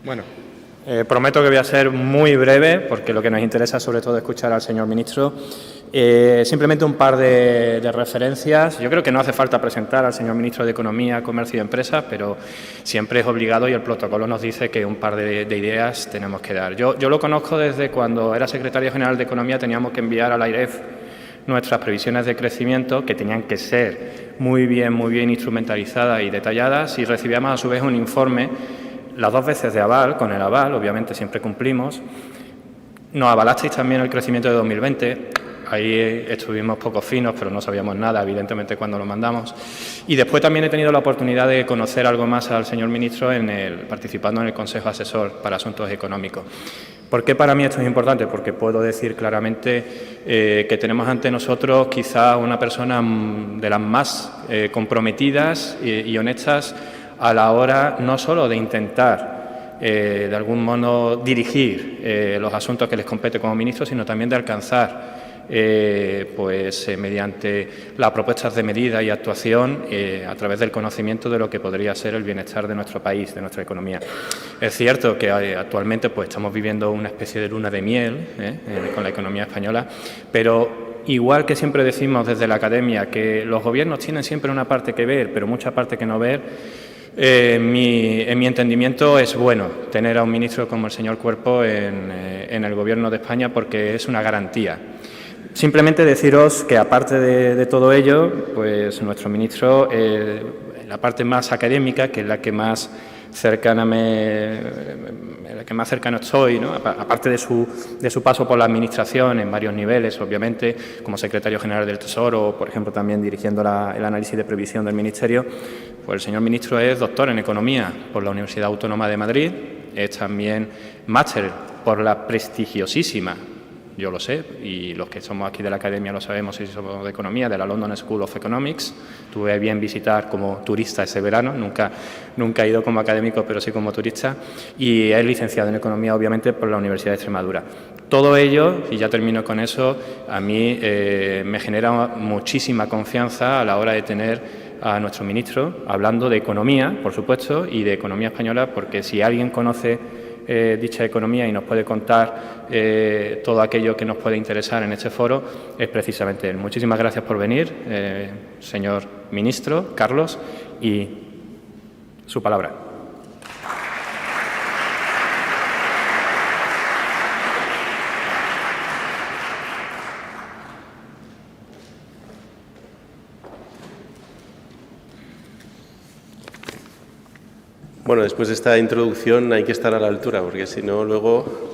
Bueno, prometo que voy a ser muy breve, porque lo que nos interesa sobre todo es escuchar al señor ministro. Simplemente un par de referencias. Yo creo que no hace falta presentar al señor ministro de Economía, Comercio y Empresas, pero siempre es obligado y el protocolo nos dice que un par de ideas tenemos que dar. Yo lo conozco desde cuando era secretario general de Economía, teníamos que enviar a la AIREF nuestras previsiones de crecimiento, que tenían que ser muy bien instrumentalizadas y detalladas, y recibíamos a su vez un informe, las 2 veces de aval, con el aval, obviamente siempre cumplimos. Nos avalasteis también el crecimiento de 2020, ahí estuvimos poco finos, pero no sabíamos nada, evidentemente, cuando lo mandamos. Y después también he tenido la oportunidad de conocer algo más al señor ministro participando en el Consejo Asesor para Asuntos Económicos. ¿Por qué para mí esto es importante? Porque puedo decir claramente que tenemos ante nosotros quizá una persona de las más comprometidas y honestas a la hora no solo de intentar de algún modo dirigir los asuntos que les compete como ministro, sino también de alcanzar mediante las propuestas de medida y actuación a través del conocimiento de lo que podría ser el bienestar de nuestro país, de nuestra economía. Es cierto que actualmente estamos viviendo una especie de luna de miel con la economía española, pero igual que siempre decimos desde la academia que los gobiernos tienen siempre una parte que ver, pero mucha parte que no ver, en mi entendimiento es bueno tener a un ministro como el señor Cuerpo en el Gobierno de España, porque es una garantía. Simplemente deciros que, aparte de todo ello, pues nuestro ministro, la parte más académica, que es la que más cercano estoy, ¿no? Aparte de su paso por la Administración en varios niveles, obviamente, como secretario general del Tesoro, o, por ejemplo, también dirigiendo el análisis de previsión del Ministerio, pues el señor ministro es doctor en Economía por la Universidad Autónoma de Madrid, es también máster por la prestigiosísima, yo lo sé, y los que somos aquí de la Academia lo sabemos y somos de Economía, de la London School of Economics. Tuve bien visitar como turista ese verano, nunca he ido como académico, pero sí como turista, y es licenciado en Economía, obviamente, por la Universidad de Extremadura. Todo ello, y ya termino con eso, a mí me genera muchísima confianza a la hora de tener a nuestro ministro hablando de economía, por supuesto, y de economía española, porque si alguien conoce dicha economía y nos puede contar todo aquello que nos puede interesar en este foro, es precisamente él. Muchísimas gracias por venir, señor ministro Carlos, y su palabra. Bueno, después de esta introducción hay que estar a la altura, porque si no, luego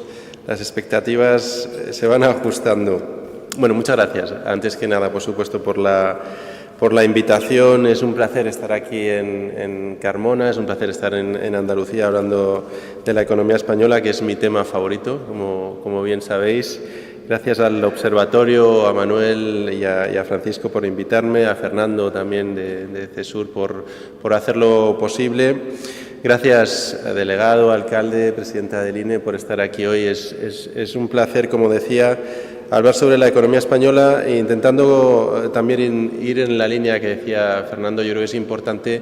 las expectativas se van ajustando. Bueno, muchas gracias. Antes que nada, por supuesto, por la invitación. Es un placer estar aquí en Carmona, es un placer estar en Andalucía hablando de la economía española, que es mi tema favorito, como bien sabéis. Gracias al Observatorio, a Manuel y a Francisco por invitarme, a Fernando también de CESUR por hacerlo posible. Gracias, delegado, alcalde, presidenta del INE, por estar aquí hoy. Es un placer, como decía, hablar sobre la economía española e intentando también ir en la línea que decía Fernando. Yo creo que es importante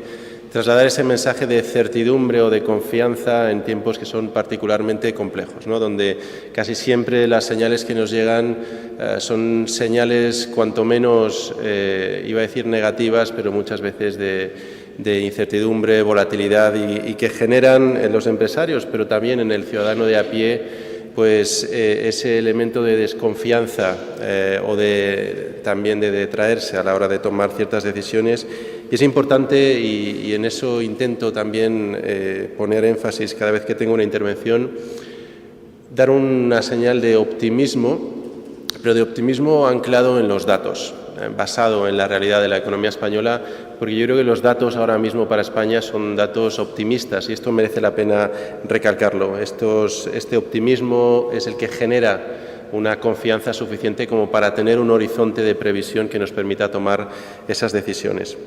trasladar ese mensaje de certidumbre o de confianza en tiempos que son particularmente complejos, ¿no? Donde casi siempre las señales que nos llegan son señales cuanto menos, iba a decir negativas, pero muchas veces de incertidumbre, volatilidad y que generan en los empresarios, pero también en el ciudadano de a pie, pues ese elemento de desconfianza o también de detraerse a la hora de tomar ciertas decisiones. Y es importante, y en eso intento también poner énfasis cada vez que tengo una intervención, dar una señal de optimismo, pero de optimismo anclado en los datos, basado en la realidad de la economía española, porque yo creo que los datos ahora mismo para España son datos optimistas y esto merece la pena recalcarlo. Este optimismo es el que genera una confianza suficiente como para tener un horizonte de previsión que nos permita tomar esas decisiones.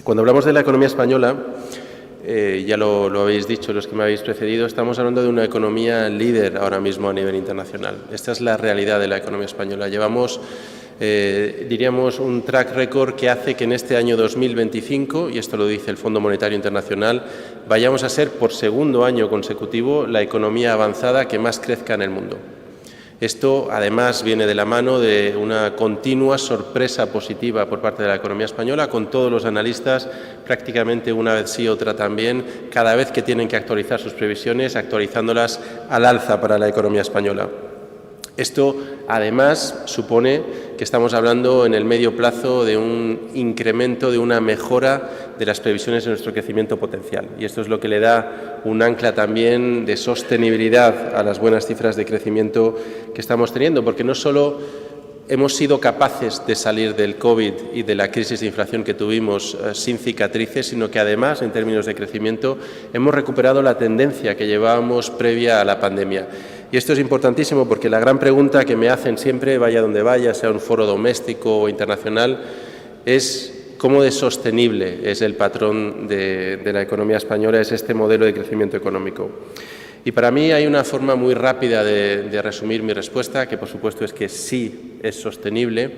Cuando hablamos de la economía española, ya lo habéis dicho los que me habéis precedido, estamos hablando de una economía líder ahora mismo a nivel internacional. Esta es la realidad de la economía española. Llevamos diríamos, un track record que hace que en este año 2025, y esto lo dice el Fondo Monetario Internacional, vayamos a ser por segundo año consecutivo la economía avanzada que más crezca en el mundo. Esto, además, viene de la mano de una continua sorpresa positiva por parte de la economía española, con todos los analistas, prácticamente una vez sí, otra también, cada vez que tienen que actualizar sus previsiones, actualizándolas al alza para la economía española. Esto, además, supone que estamos hablando en el medio plazo de un incremento, de una mejora de las previsiones de nuestro crecimiento potencial. Y esto es lo que le da un ancla también de sostenibilidad a las buenas cifras de crecimiento que estamos teniendo, porque no solo hemos sido capaces de salir del COVID y de la crisis de inflación que tuvimos sin cicatrices, sino que además, en términos de crecimiento, hemos recuperado la tendencia que llevábamos previa a la pandemia. Y esto es importantísimo porque la gran pregunta que me hacen siempre, vaya donde vaya, sea un foro doméstico o internacional, es cómo de sostenible es el patrón de la economía española, es este modelo de crecimiento económico. Y para mí hay una forma muy rápida de resumir mi respuesta, que por supuesto es que sí es sostenible.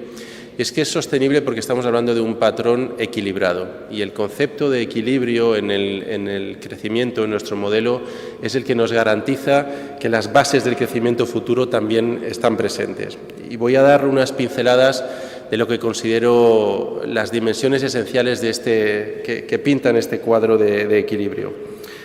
Es que es sostenible porque estamos hablando de un patrón equilibrado y el concepto de equilibrio en el crecimiento en nuestro modelo es el que nos garantiza que las bases del crecimiento futuro también están presentes. Y voy a dar unas pinceladas de lo que considero las dimensiones esenciales de que pintan este cuadro de equilibrio.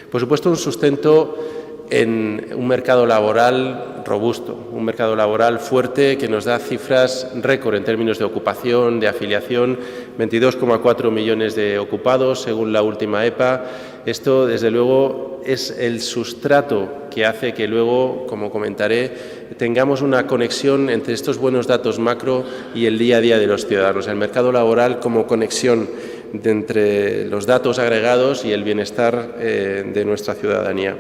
Por supuesto, un sustento en un mercado laboral robusto, un mercado laboral fuerte que nos da cifras récord en términos de ocupación, de afiliación, 22,4 millones de ocupados según la última EPA. Esto, desde luego, es el sustrato que hace que luego, como comentaré, tengamos una conexión entre estos buenos datos macro y el día a día de los ciudadanos. El mercado laboral como conexión entre los datos agregados y el bienestar de nuestra ciudadanía.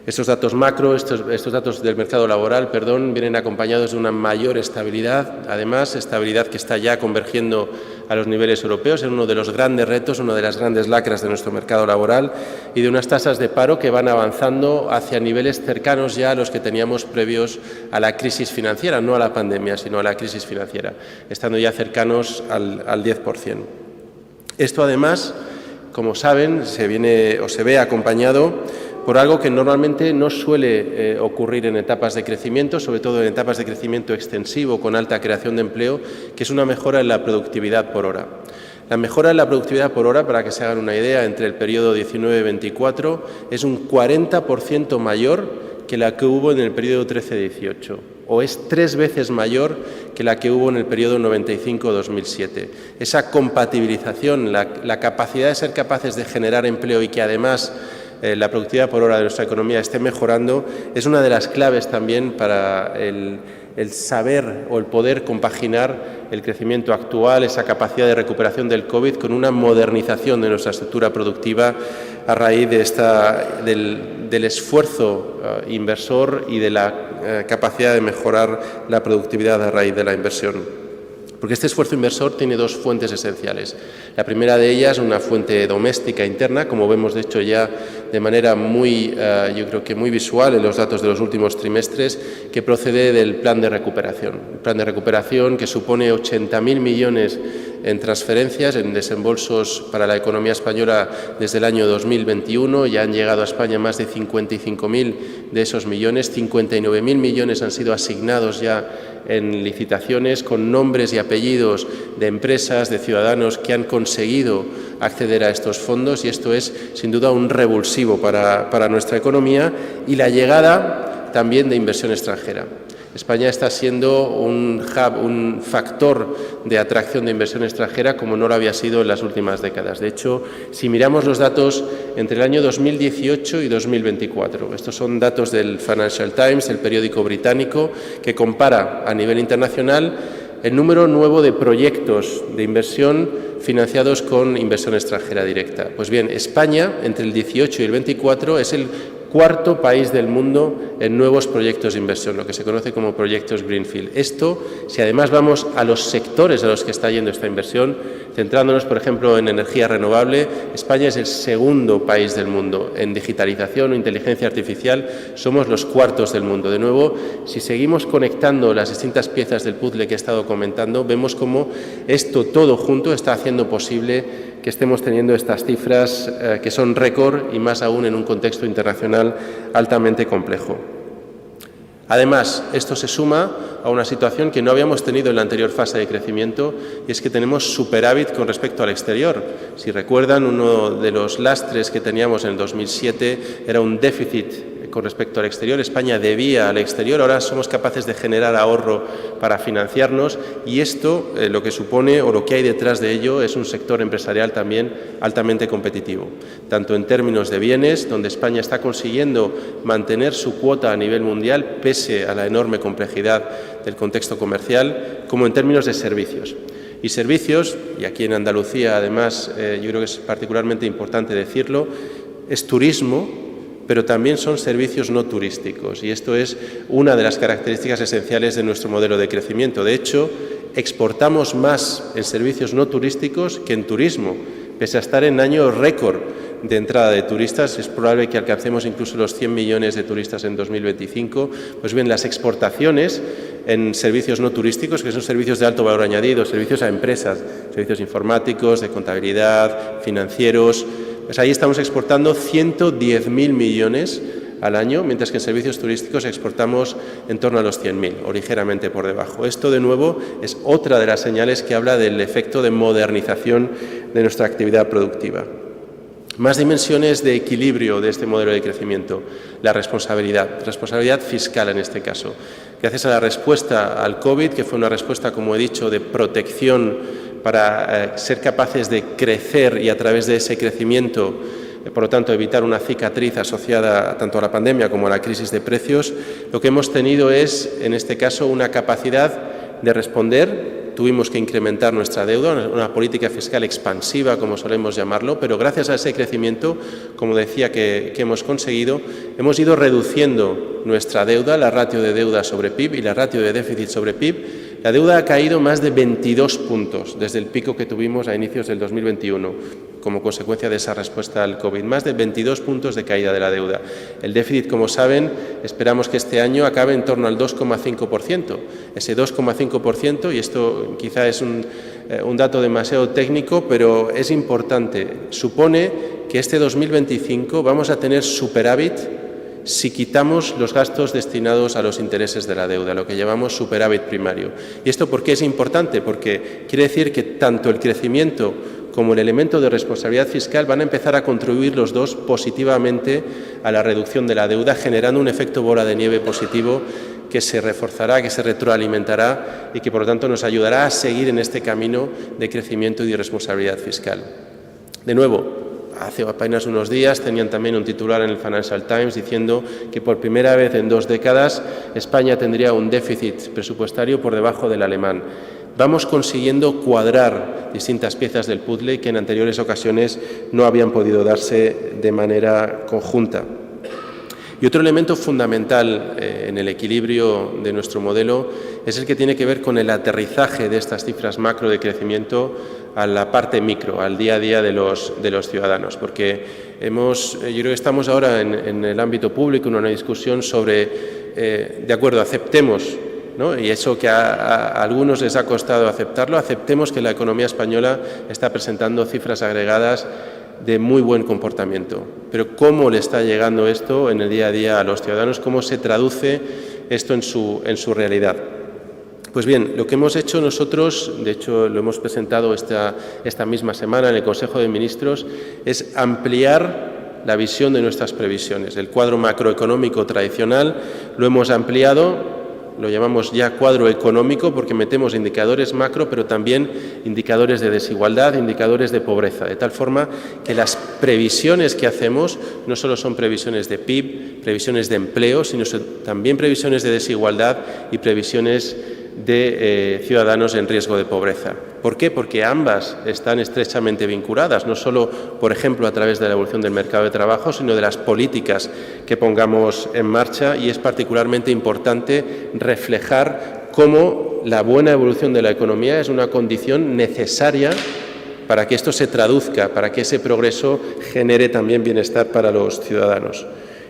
Estos datos macro, estos datos del mercado laboral, vienen acompañados de una mayor estabilidad, además, estabilidad que está ya convergiendo a los niveles europeos en uno de los grandes retos, una de las grandes lacras de nuestro mercado laboral, y de unas tasas de paro que van avanzando hacia niveles cercanos ya a los que teníamos previos a la crisis financiera, no a la pandemia, sino a la crisis financiera, estando ya cercanos al 10%. Esto, además, como saben, se ve acompañado por algo que normalmente no suele ocurrir en etapas de crecimiento, sobre todo en etapas de crecimiento extensivo con alta creación de empleo, que es una mejora en la productividad por hora. La mejora en la productividad por hora, para que se hagan una idea, entre el periodo 19-24 es un 40% mayor que la que hubo en el periodo 13-18, o es 3 veces mayor que la que hubo en el periodo 95-2007. Esa compatibilización, la capacidad de ser capaces de generar empleo y que además la productividad por hora de nuestra economía esté mejorando, es una de las claves también para el saber o el poder compaginar el crecimiento actual, esa capacidad de recuperación del COVID, con una modernización de nuestra estructura productiva a raíz del esfuerzo inversor y de la capacidad de mejorar la productividad a raíz de la inversión. Porque este esfuerzo inversor tiene dos fuentes esenciales. La primera de ellas, una fuente doméstica interna, como vemos de hecho ya de manera yo creo que muy visual en los datos de los últimos trimestres, que procede del plan de recuperación. Un plan de recuperación que supone 80.000 millones en transferencias, en desembolsos para la economía española desde el año 2021. Ya han llegado a España más de 55.000 de esos millones, 59.000 millones han sido asignados ya en licitaciones con nombres y apellidos de empresas, de ciudadanos que han conseguido acceder a estos fondos, y esto es sin duda un revulsivo para nuestra economía, y la llegada también de inversión extranjera. España está siendo un hub, un factor de atracción de inversión extranjera como no lo había sido en las últimas décadas. De hecho, si miramos los datos entre el año 2018 y 2024, estos son datos del Financial Times, el periódico británico, que compara a nivel internacional el número nuevo de proyectos de inversión financiados con inversión extranjera directa. Pues bien, España, entre el 18 y el 24, es el cuarto país del mundo en nuevos proyectos de inversión, lo que se conoce como proyectos Greenfield. Esto, si además vamos a los sectores a los que está yendo esta inversión, centrándonos, por ejemplo, en energía renovable, España es el segundo país del mundo. En digitalización o inteligencia artificial somos los cuartos del mundo. De nuevo, si seguimos conectando las distintas piezas del puzzle que he estado comentando, vemos cómo esto todo junto está haciendo posible que estemos teniendo estas cifras que son récord y más aún en un contexto internacional altamente complejo. Además, esto se suma a una situación que no habíamos tenido en la anterior fase de crecimiento y es que tenemos superávit con respecto al exterior. Si recuerdan, uno de los lastres que teníamos en el 2007 era un déficit con respecto al exterior. España debía al exterior, ahora somos capaces de generar ahorro para financiarnos y esto lo que supone o lo que hay detrás de ello es un sector empresarial también altamente competitivo, tanto en términos de bienes, donde España está consiguiendo mantener su cuota a nivel mundial pese a la enorme complejidad del contexto comercial, como en términos de servicios. Y servicios, y aquí en Andalucía además yo creo que es particularmente importante decirlo, es turismo, pero también son servicios no turísticos y esto es una de las características esenciales de nuestro modelo de crecimiento. De hecho, exportamos más en servicios no turísticos que en turismo. Pese a estar en año récord de entrada de turistas, es probable que alcancemos incluso los 100 millones de turistas en 2025. Pues bien, las exportaciones en servicios no turísticos, que son servicios de alto valor añadido, servicios a empresas, servicios informáticos, de contabilidad, financieros, pues ahí estamos exportando 110.000 millones al año, mientras que en servicios turísticos exportamos en torno a los 100.000 o ligeramente por debajo. Esto, de nuevo, es otra de las señales que habla del efecto de modernización de nuestra actividad productiva. Más dimensiones de equilibrio de este modelo de crecimiento, la responsabilidad fiscal en este caso. Gracias a la respuesta al COVID, que fue una respuesta, como he dicho, de protección para ser capaces de crecer y a través de ese crecimiento, por lo tanto, evitar una cicatriz asociada tanto a la pandemia como a la crisis de precios, lo que hemos tenido es, en este caso, una capacidad de responder. Tuvimos que incrementar nuestra deuda, una política fiscal expansiva, como solemos llamarlo, pero gracias a ese crecimiento, como decía, que hemos conseguido, hemos ido reduciendo nuestra deuda, la ratio de deuda sobre PIB y la ratio de déficit sobre PIB. La deuda ha caído más de 22 puntos desde el pico que tuvimos a inicios del 2021, como consecuencia de esa respuesta al COVID. Más de 22 puntos de caída de la deuda. El déficit, como saben, esperamos que este año acabe en torno al 2,5%. Ese 2,5%, y esto quizá es un dato demasiado técnico, pero es importante, supone que este 2025 vamos a tener superávit si quitamos los gastos destinados a los intereses de la deuda, lo que llamamos superávit primario. ¿Y esto por qué es importante? Porque quiere decir que tanto el crecimiento como el elemento de responsabilidad fiscal van a empezar a contribuir los dos positivamente a la reducción de la deuda, generando un efecto bola de nieve positivo que se reforzará, que se retroalimentará y que, por lo tanto, nos ayudará a seguir en este camino de crecimiento y de responsabilidad fiscal. De nuevo, hace apenas unos días tenían también un titular en el Financial Times diciendo que por primera vez en 2 décadas España tendría un déficit presupuestario por debajo del alemán. Vamos consiguiendo cuadrar distintas piezas del puzzle que en anteriores ocasiones no habían podido darse de manera conjunta. Y otro elemento fundamental en el equilibrio de nuestro modelo es el que tiene que ver con el aterrizaje de estas cifras macro de crecimiento a la parte micro, al día a día de los ciudadanos, porque yo creo que estamos ahora en el ámbito público en una discusión sobre, de acuerdo, aceptemos, ¿no? Y eso que a algunos les ha costado aceptarlo, aceptemos que la economía española está presentando cifras agregadas de muy buen comportamiento. Pero ¿cómo le está llegando esto en el día a día a los ciudadanos? ¿Cómo se traduce esto en su realidad? Pues bien, lo que hemos hecho nosotros, de hecho lo hemos presentado esta misma semana en el Consejo de Ministros, es ampliar la visión de nuestras previsiones. El cuadro macroeconómico tradicional lo hemos ampliado, lo llamamos ya cuadro económico porque metemos indicadores macro, pero también indicadores de desigualdad, indicadores de pobreza, de tal forma que las previsiones que hacemos no solo son previsiones de PIB, previsiones de empleo, sino también previsiones de desigualdad y previsiones de ciudadanos en riesgo de pobreza. ¿Por qué? Porque ambas están estrechamente vinculadas, no solo, por ejemplo, a través de la evolución del mercado de trabajo, sino de las políticas que pongamos en marcha, y es particularmente importante reflejar cómo la buena evolución de la economía es una condición necesaria para que esto se traduzca, para que ese progreso genere también bienestar para los ciudadanos.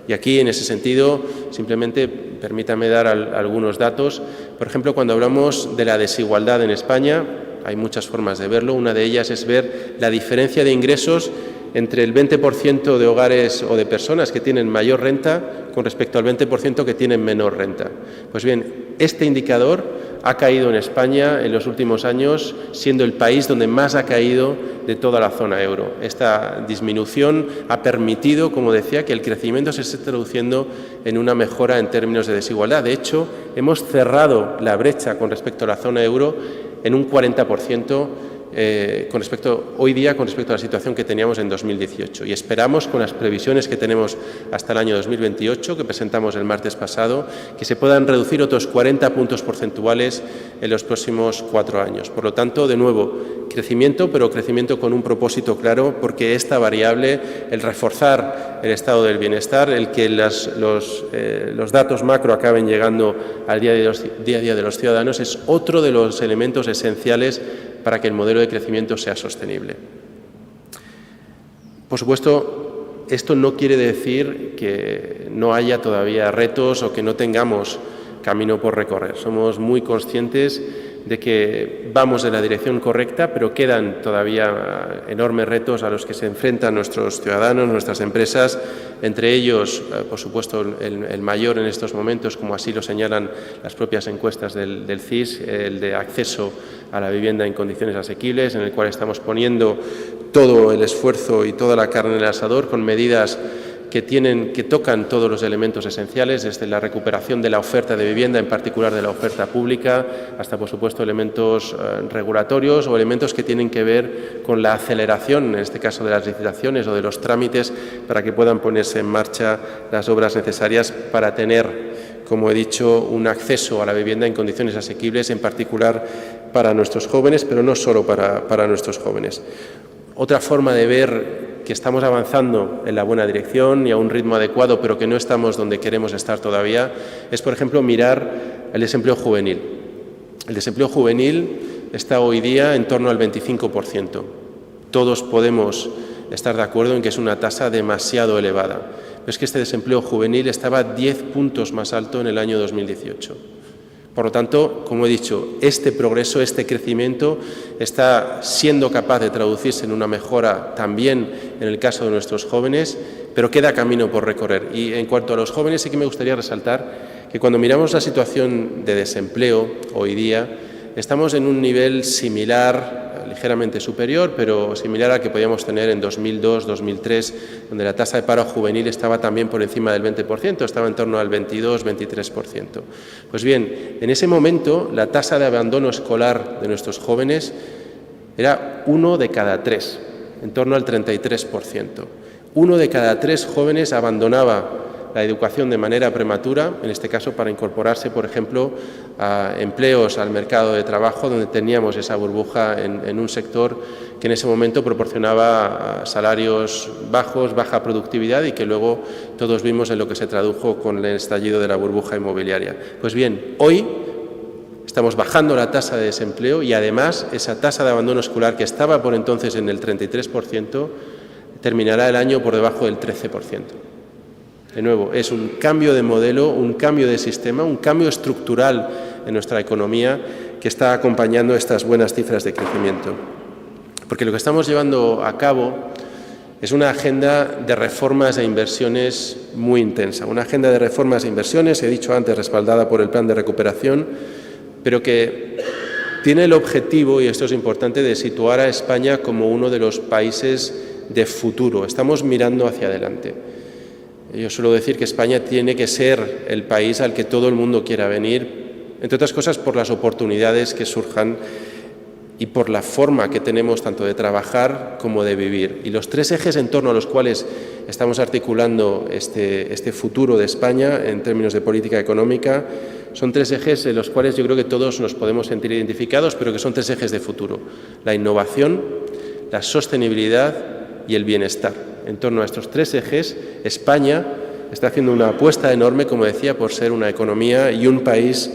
Y aquí, en ese sentido, simplemente permítame dar algunos datos. Por ejemplo, cuando hablamos de la desigualdad en España, hay muchas formas de verlo. Una de ellas es ver la diferencia de ingresos entre el 20% de hogares o de personas que tienen mayor renta con respecto al 20% que tienen menor renta. Pues bien, este indicador ha caído en España en los últimos años, siendo el país donde más ha caído de toda la zona euro. Esta disminución ha permitido, como decía, que el crecimiento se esté traduciendo en una mejora en términos de desigualdad. De hecho, hemos cerrado la brecha con respecto a la zona euro en un 40%, hoy día con respecto a la situación que teníamos en 2018, y esperamos, con las previsiones que tenemos hasta el año 2028, que presentamos el martes pasado, que se puedan reducir otros 40 puntos porcentuales en los próximos 4 años. Por lo tanto, de nuevo, crecimiento, pero crecimiento con un propósito claro, porque esta variable, el reforzar el estado del bienestar, el que los datos macro acaben llegando al día a día de los ciudadanos, es otro de los elementos esenciales para que el modelo de crecimiento sea sostenible. Por supuesto, esto no quiere decir que no haya todavía retos o que no tengamos camino por recorrer. Somos muy conscientes de que vamos en la dirección correcta, pero quedan todavía enormes retos a los que se enfrentan nuestros ciudadanos, nuestras empresas, entre ellos, por supuesto, el mayor en estos momentos, como así lo señalan las propias encuestas del CIS, el de acceso a la vivienda en condiciones asequibles, en el cual estamos poniendo todo el esfuerzo y toda la carne en el asador con medidas que tocan todos los elementos esenciales, desde la recuperación de la oferta de vivienda, en particular de la oferta pública, hasta, por supuesto, elementos regulatorios o elementos que tienen que ver con la aceleración, en este caso de las licitaciones o de los trámites, para que puedan ponerse en marcha las obras necesarias para tener, como he dicho, un acceso a la vivienda en condiciones asequibles, en particular para nuestros jóvenes, pero no solo para nuestros jóvenes. Otra forma de ver que estamos avanzando en la buena dirección y a un ritmo adecuado, pero que no estamos donde queremos estar todavía, es, por ejemplo, mirar el desempleo juvenil. El desempleo juvenil está hoy día en torno al 25%. Todos podemos estar de acuerdo en que es una tasa demasiado elevada, pero es que este desempleo juvenil estaba 10 puntos más alto en el año 2018. Por lo tanto, como he dicho, este progreso, este crecimiento está siendo capaz de traducirse en una mejora también en el caso de nuestros jóvenes, pero queda camino por recorrer. Y en cuanto a los jóvenes, sí que me gustaría resaltar que cuando miramos la situación de desempleo hoy día, estamos en un nivel similar, ligeramente superior, pero similar al que podíamos tener en 2002, 2003, donde la tasa de paro juvenil estaba también por encima del 20%, estaba en torno al 22, 23%. Pues bien, en ese momento la tasa de abandono escolar de nuestros jóvenes era 1 de cada 3, en torno al 33%. 1 de cada 3 jóvenes abandonaba la educación de manera prematura, en este caso para incorporarse, por ejemplo, a empleos al mercado de trabajo, donde teníamos esa burbuja en un sector que en ese momento proporcionaba salarios bajos, baja productividad, y que luego todos vimos en lo que se tradujo con el estallido de la burbuja inmobiliaria. Pues bien, hoy estamos bajando la tasa de desempleo y además esa tasa de abandono escolar, que estaba por entonces en el 33%, terminará el año por debajo del 13%. De nuevo, es un cambio de modelo, un cambio de sistema, un cambio estructural en nuestra economía que está acompañando estas buenas cifras de crecimiento. Porque lo que estamos llevando a cabo es una agenda de reformas e inversiones muy intensa. Una agenda de reformas e inversiones, he dicho antes, respaldada por el Plan de Recuperación, pero que tiene el objetivo, y esto es importante, de situar a España como uno de los países de futuro. Estamos mirando hacia adelante. Yo suelo decir que España tiene que ser el país al que todo el mundo quiera venir, entre otras cosas por las oportunidades que surjan y por la forma que tenemos tanto de trabajar como de vivir. Y los 3 ejes en torno a los cuales estamos articulando este futuro de España en términos de política económica Son 3 ejes en los cuales yo creo que todos nos podemos sentir identificados, pero que son 3 ejes de futuro: la innovación, la sostenibilidad y el bienestar. En torno a estos 3 ejes, España está haciendo una apuesta enorme, como decía, por ser una economía y un país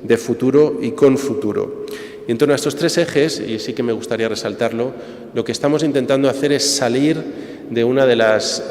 de futuro y con futuro. Y en torno a estos 3 ejes, y sí que me gustaría resaltarlo, lo que estamos intentando hacer es salir de una de las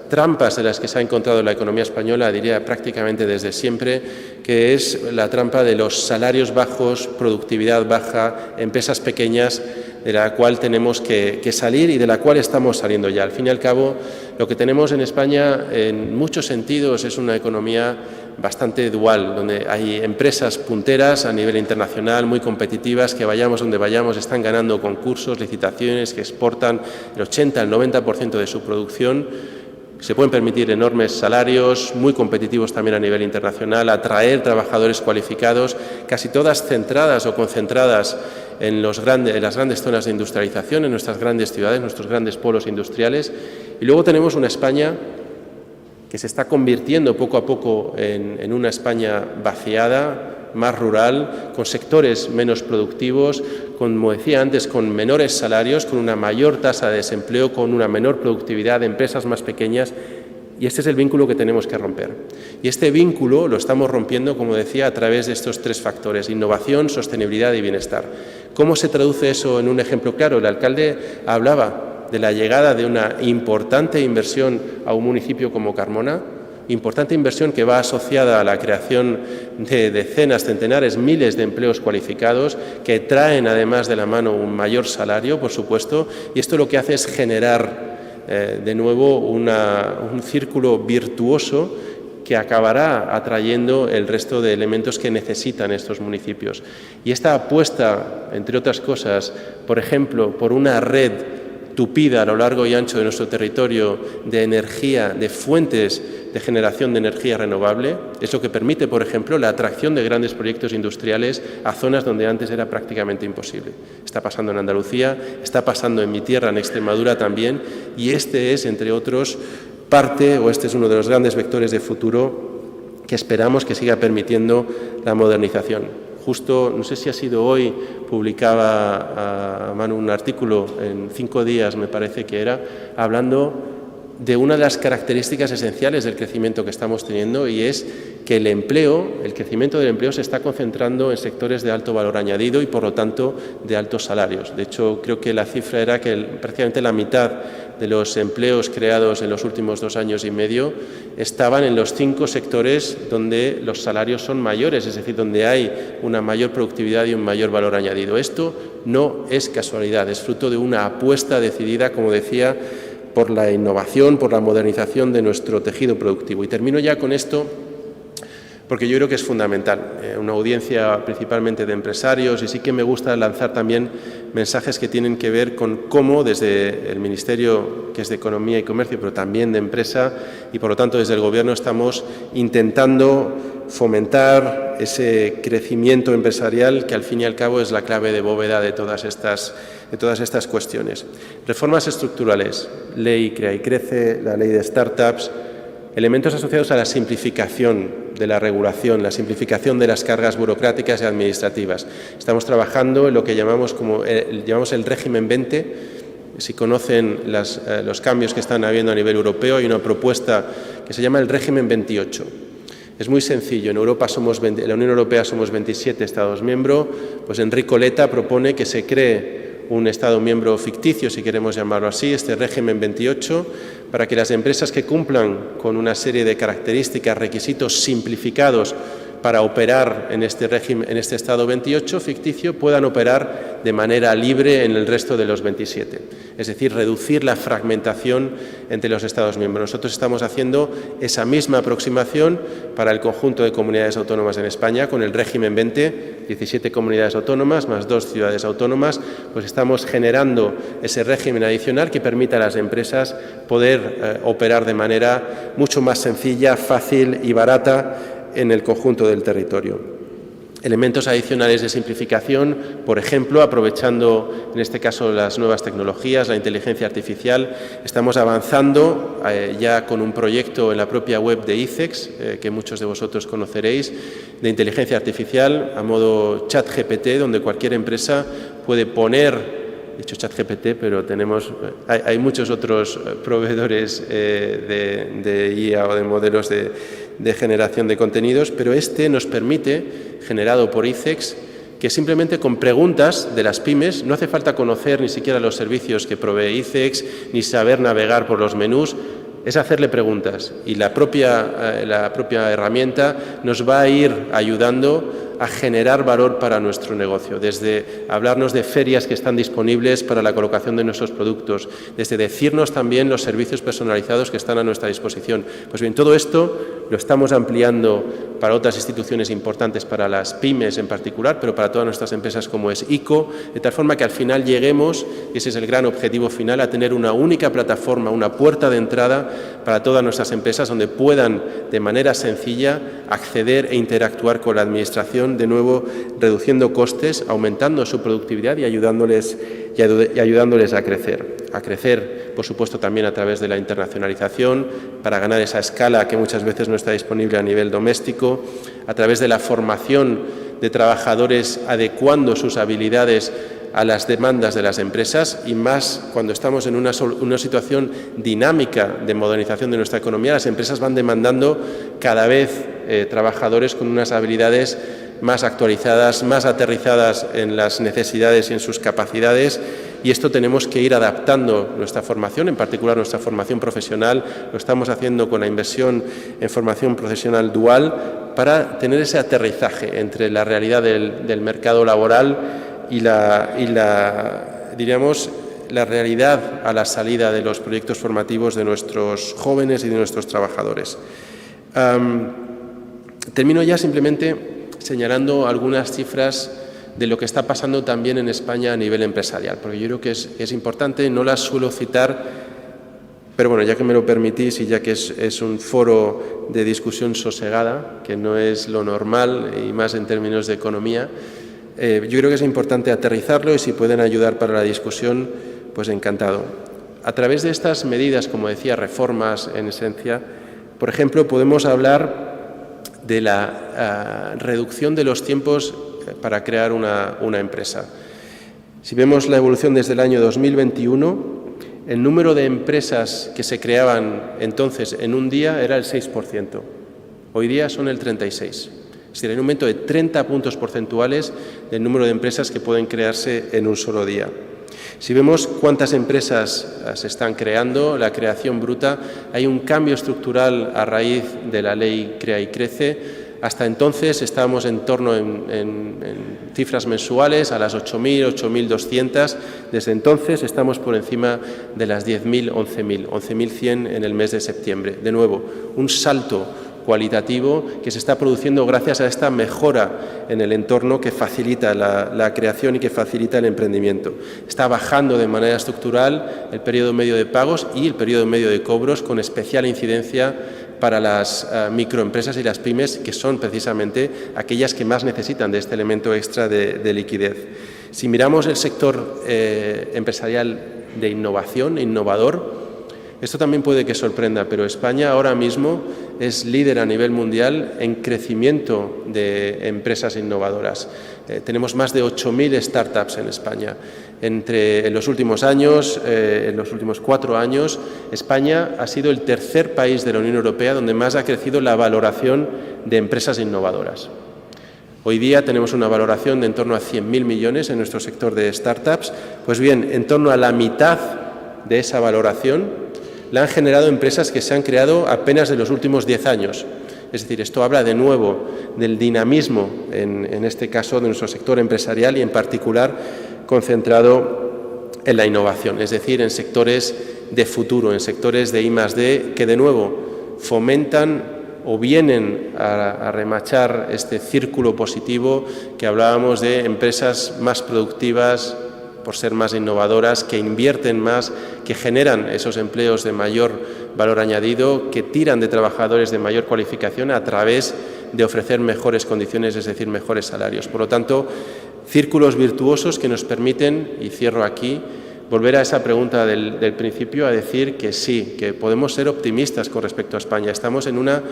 trampas de las que se ha encontrado la economía española, diría prácticamente desde siempre, que es la trampa de los salarios bajos, productividad baja, empresas pequeñas, de la cual tenemos que salir y de la cual estamos saliendo ya. Al fin y al cabo, lo que tenemos en España, en muchos sentidos, es una economía bastante dual, donde hay empresas punteras a nivel internacional, muy competitivas, que vayamos donde vayamos, están ganando concursos, licitaciones, que exportan el 80, el 90% de su producción, se pueden permitir enormes salarios, muy competitivos también a nivel internacional, atraer trabajadores cualificados, casi todas centradas o concentradas en las grandes zonas de industrialización, en nuestras grandes ciudades, nuestros grandes polos industriales. Y luego tenemos una España que se está convirtiendo poco a poco en una España vaciada, más rural, con sectores menos productivos, como decía antes, con menores salarios, con una mayor tasa de desempleo, con una menor productividad, de empresas más pequeñas. Y este es el vínculo que tenemos que romper. Y este vínculo lo estamos rompiendo, como decía, a través de estos 3 factores: innovación, sostenibilidad y bienestar. ¿Cómo se traduce eso en un ejemplo claro? El alcalde hablaba de la llegada de una importante inversión a un municipio como Carmona, importante inversión que va asociada a la creación de decenas, centenares, miles de empleos cualificados que traen además de la mano un mayor salario, por supuesto, y esto lo que hace es generar de nuevo un círculo virtuoso que acabará atrayendo el resto de elementos que necesitan estos municipios. Y esta apuesta, entre otras cosas, por ejemplo, por una red tupida a lo largo y ancho de nuestro territorio de energía, de fuentes de generación de energía renovable, es lo que permite, por ejemplo, la atracción de grandes proyectos industriales a zonas donde antes era prácticamente imposible. Está pasando en Andalucía, está pasando en mi tierra, en Extremadura también, y este es, entre otros, este es uno de los grandes vectores de futuro que esperamos que siga permitiendo la modernización. Justo, no sé si ha sido hoy, publicaba a mano un artículo en 5 días, me parece que era, hablando de una de las características esenciales del crecimiento que estamos teniendo, y es que el crecimiento del empleo se está concentrando en sectores de alto valor añadido y, por lo tanto, de altos salarios. De hecho, creo que la cifra era que prácticamente la mitad de los empleos creados en los últimos 2 años y medio estaban en los 5 sectores donde los salarios son mayores, es decir, donde hay una mayor productividad y un mayor valor añadido. Esto no es casualidad, es fruto de una apuesta decidida, como decía, por la innovación, por la modernización de nuestro tejido productivo. Y termino ya con esto, porque yo creo que es fundamental. Una audiencia principalmente de empresarios, y sí que me gusta lanzar también mensajes que tienen que ver con cómo desde el Ministerio, que es de Economía y Comercio, pero también de Empresa, y por lo tanto desde el Gobierno estamos intentando fomentar ese crecimiento empresarial que al fin y al cabo es la clave de bóveda de todas estas cuestiones. Reformas estructurales, ley Crea y Crece, la ley de startups, elementos asociados a la simplificación de la regulación, la simplificación de las cargas burocráticas y administrativas. Estamos trabajando en lo que llamamos el régimen 20. Si conocen los cambios que están habiendo a nivel europeo, hay una propuesta que se llama el régimen 28. Es muy sencillo. En la Unión Europea somos 27 Estados miembros. Pues Enrico Letta propone que se cree un Estado miembro ficticio, si queremos llamarlo así, este régimen 28, para que las empresas que cumplan con una serie de características, requisitos simplificados para operar en este régimen, en este Estado 28 ficticio, puedan operar de manera libre en el resto de los 27. Es decir, reducir la fragmentación entre los Estados miembros. Nosotros estamos haciendo esa misma aproximación para el conjunto de comunidades autónomas en España con el régimen 20, 17 comunidades autónomas más 2 ciudades autónomas, pues estamos generando ese régimen adicional que permita a las empresas poder operar de manera mucho más sencilla, fácil y barata en el conjunto del territorio. elementos adicionales de simplificación, por ejemplo, aprovechando en este caso las nuevas tecnologías, la inteligencia artificial. Estamos avanzando ya con un proyecto en la propia web de ICEX, que muchos de vosotros conoceréis, de inteligencia artificial a modo ChatGPT, donde cualquier empresa puede poner, he dicho ChatGPT, pero hay muchos otros proveedores de IA o de modelos de generación de contenidos, pero este nos permite, generado por ICEX, que simplemente con preguntas de las pymes, no hace falta conocer ni siquiera los servicios que provee ICEX, ni saber navegar por los menús, es hacerle preguntas y la propia herramienta nos va a ir ayudando a generar valor para nuestro negocio, desde hablarnos de ferias que están disponibles para la colocación de nuestros productos, desde decirnos también los servicios personalizados que están a nuestra disposición. Pues bien, todo esto lo estamos ampliando para otras instituciones importantes, para las pymes en particular, pero para todas nuestras empresas como es ICO, de tal forma que al final lleguemos, y ese es el gran objetivo final, a tener una única plataforma, una puerta de entrada para todas nuestras empresas donde puedan de manera sencilla acceder e interactuar con la administración, de nuevo reduciendo costes, aumentando su productividad y ayudándoles a crecer, por supuesto, también a través de la internacionalización, para ganar esa escala que muchas veces no está disponible a nivel doméstico, a través de la formación de trabajadores adecuando sus habilidades a las demandas de las empresas y más cuando estamos en una situación dinámica de modernización de nuestra economía. Las empresas van demandando cada vez trabajadores con unas habilidades más actualizadas, más aterrizadas en las necesidades y en sus capacidades, y esto tenemos que ir adaptando nuestra formación, en particular nuestra formación profesional. Lo estamos haciendo con la inversión en formación profesional dual para tener ese aterrizaje entre la realidad del mercado laboral y diríamos, la realidad a la salida de los proyectos formativos de nuestros jóvenes y de nuestros trabajadores. Termino ya simplemente señalando algunas cifras de lo que está pasando también en España a nivel empresarial, porque yo creo que es importante, no las suelo citar, pero bueno, ya que me lo permitís y ya que es un foro de discusión sosegada, que no es lo normal y más en términos de economía, yo creo que es importante aterrizarlo y si pueden ayudar para la discusión, pues encantado. A través de estas medidas, como decía, reformas en esencia, por ejemplo, podemos hablar de la reducción de los tiempos para crear una empresa. Si vemos la evolución desde el año 2021, el número de empresas que se creaban entonces en un día era el 6%. Hoy día son el 36%. Es decir, hay un aumento de 30 puntos porcentuales del número de empresas que pueden crearse en un solo día. Si vemos cuántas empresas se están creando, la creación bruta, hay un cambio estructural a raíz de la ley Crea y Crece. Hasta entonces estábamos en torno en cifras mensuales a las 8.000, 8.200. Desde entonces estamos por encima de las 10.000, 11.000, 11.100 en el mes de septiembre. De nuevo, un salto cualitativo que se está produciendo gracias a esta mejora en el entorno que facilita la creación y que facilita el emprendimiento. Está bajando de manera estructural el periodo medio de pagos y el periodo medio de cobros, con especial incidencia para las microempresas y las pymes, que son precisamente aquellas que más necesitan de este elemento extra de liquidez. Si miramos el sector empresarial de innovación, innovador, esto también puede que sorprenda, pero España ahora mismo es líder a nivel mundial en crecimiento de empresas innovadoras. Tenemos más de 8.000 startups en España. En los últimos años, en los últimos 4 años, España ha sido el tercer país de la Unión Europea donde más ha crecido la valoración de empresas innovadoras. Hoy día tenemos una valoración de en torno a 100.000 millones en nuestro sector de startups. Pues bien, en torno a la mitad de esa valoración la han generado empresas que se han creado apenas en los últimos 10 años. Es decir, esto habla de nuevo del dinamismo, en este caso, de nuestro sector empresarial y en particular concentrado en la innovación, es decir, en sectores de futuro, en sectores de I+D, que de nuevo fomentan o vienen a remachar este círculo positivo que hablábamos de empresas más productivas, por ser más innovadoras, que invierten más, que generan esos empleos de mayor valor añadido, que tiran de trabajadores de mayor cualificación a través de ofrecer mejores condiciones, es decir, mejores salarios. Por lo tanto, círculos virtuosos que nos permiten, y cierro aquí, volver a esa pregunta del principio, a decir que sí, que podemos ser optimistas con respecto a España. Estamos en una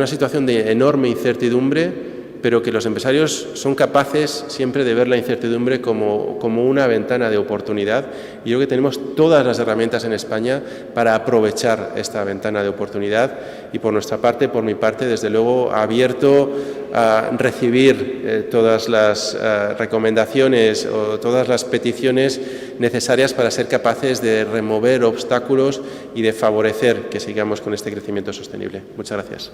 situación de enorme incertidumbre, pero que los empresarios son capaces siempre de ver la incertidumbre como una ventana de oportunidad. Y yo creo que tenemos todas las herramientas en España para aprovechar esta ventana de oportunidad. Y por nuestra parte, por mi parte, desde luego, abierto a recibir todas las recomendaciones o todas las peticiones necesarias para ser capaces de remover obstáculos y de favorecer que sigamos con este crecimiento sostenible. Muchas gracias.